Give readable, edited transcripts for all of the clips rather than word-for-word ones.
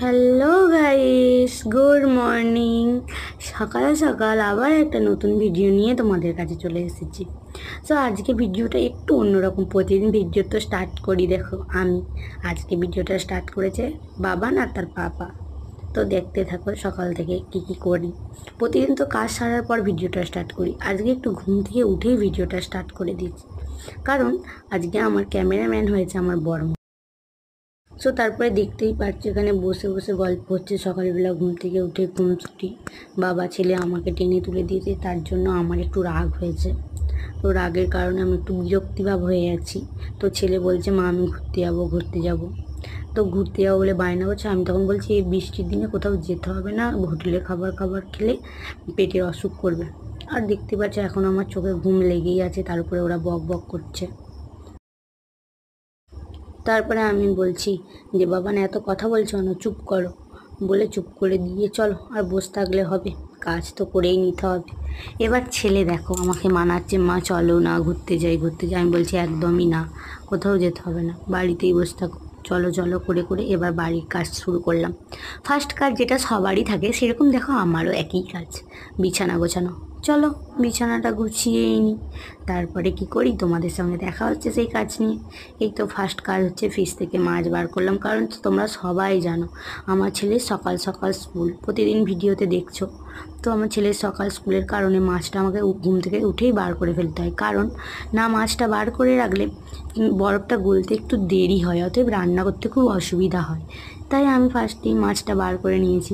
Hello guys, good morning. সকাল সকাল আবার একটা নতুন ভিডিও নিয়ে তোমাদের কাছে চলে এসেছি। সো আজকে ভিডিওটা একটু অন্যরকম। প্রতিদিন ভিডিও তো স্টার্ট করি, দেখো আমি আজকে ভিডিওটা স্টার্ট করেছে বাবা না তার পাপা। তো দেখতে থাকো সকাল থেকে কি কি করি। প্রতিদিন তো কাজ সারার পর ভিডিওটা স্টার্ট করি, আজকে একটু ঘুম থেকে উঠেই ভিডিওটা স্টার্ট করে দিচ্ছি, কারণ আজকে আমার ক্যামেরাম্যান হয়েছে আমার বড়। সো তারপরে দেখতেই পাচ্ছি এখানে বসে বসে গল্প হচ্ছে। সকালবেলা ঘুম থেকে উঠে ছুটি বাবা ছেলে আমাকে টেনে তুলে দিয়েছে, তার জন্য আমার একটু রাগ হয়েছে। তো রাগের কারণে আমি একটু বিরক্তিভাব হয়ে যাচ্ছি। তো ছেলে বলছে মা আমি ঘুরতে যাবো। তো ঘুরতে যাবো বলে বায়না করছে। আমি তখন বলছি এই বৃষ্টির দিনে কোথাও যেতে হবে না, হোটেলে খাবার খেলে পেটের অসুখ করবে। আর দেখতে পাচ্ছি এখন আমার চোখে ঘুম লেগেই আছে, তার উপরে ওরা বক বক করছে। তারপরে আমি বলছি যে বাবা না এত কথা বলছো না, চুপ করো। বলে চুপ করে দিয়ে চলো, আর বসে থাকলে হবে, কাজ তো করেই নিতে হবে। এবার ছেলে দেখো আমাকে মানাচ্ছে, মা চলো না ঘুরতে যাই। আমি বলছি একদমই না, কোথাও যেতে হবে না, বাড়িতেই বসে থাকো। চলো চলো করে করে এবার বাড়ির কাজ শুরু করলাম। ফার্স্ট কাজ যেটা সবারই থাকে সেরকম দেখো আমারও একই কাজ, বিছানা গোছানো। চলো বিছানাটা গুছিয়েই নিই, তারপরে কি করি তোমাদের সঙ্গে দেখা হচ্ছে সেই কাজ নিয়ে। এই তো ফার্স্ট কাজ হচ্ছে ফ্রিজ থেকে মাছ বার করলাম, কারণ তোমরা সবাই জানো আমার ছেলের সকাল সকাল স্কুল, প্রতিদিন ভিডিওতে দেখছো। তো আমার ছেলের সকাল স্কুলের কারণে মাছটা আমাকে ঘুম থেকে উঠেই বার করে ফেলতে হয়, কারণ না মাছটা বার করে রাখলে বরফটা গলতে একটু দেরি হয়, অতএব রান্না করতে খুব অসুবিধা হয়। তাই আমি ফার্স্টেই মাছটা বার করে নিয়েছি।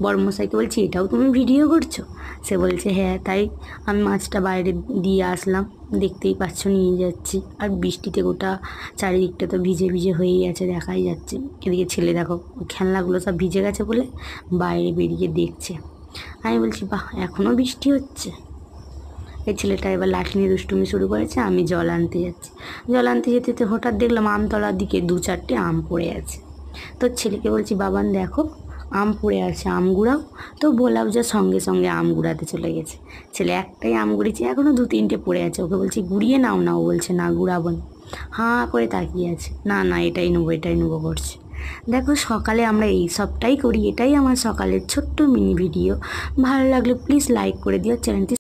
বড়মশাইকে বলছি এটাও তুমি ভিডিও করছো? সে বলছে হ্যাঁ। তাই আমি মাছটা বাইরে দিয়ে আসলাম, দেখতেই পাচ্ছ নিয়ে যাচ্ছি। আর বৃষ্টিতে গোটা চারিদিকটা তো ভিজে ভিজে হয়েই আছে, দেখাই যাচ্ছে। এদিকে ছেলে দেখো খেলনাগুলো সব ভিজে গেছে বলে বাইরে বেরিয়ে দেখছে। আমি বলছি বাহ এখনও বৃষ্টি হচ্ছে। এই ছেলেটা এবার লাঠি নিয়ে দুষ্টুমি শুরু করেছে। আমি জল আনতে যাচ্ছি, জল আনতে যেতে যেতে হঠাৎ দেখলাম আমতলার দিকে 2-4টে আম পড়ে আছে। তো ছেলেকে বলছি বাবান দেখো আম পড়ে আছে, আম গুঁড়াও। তো বললাম যে সঙ্গে সঙ্গে আম গুঁড়াতে চলে গেছে। ছেলে একটাই আম গুঁড়িয়েছে, এখনও 2-3টে পড়ে আছে। ওকে বলছি গুঁড়িয়ে নাও না, ও বলছে না গুঁড়াবো না, হাঁ করে তাকিয়ে আছে, না না এটাই নেবো করছে। দেখো সকালে আমরা এই সবটাই করি, এটাই আমার সকালের ছোট্ট মিনি ভিডিও। ভালো লাগলে প্লিজ লাইক করে দিও, চ্যানেলটি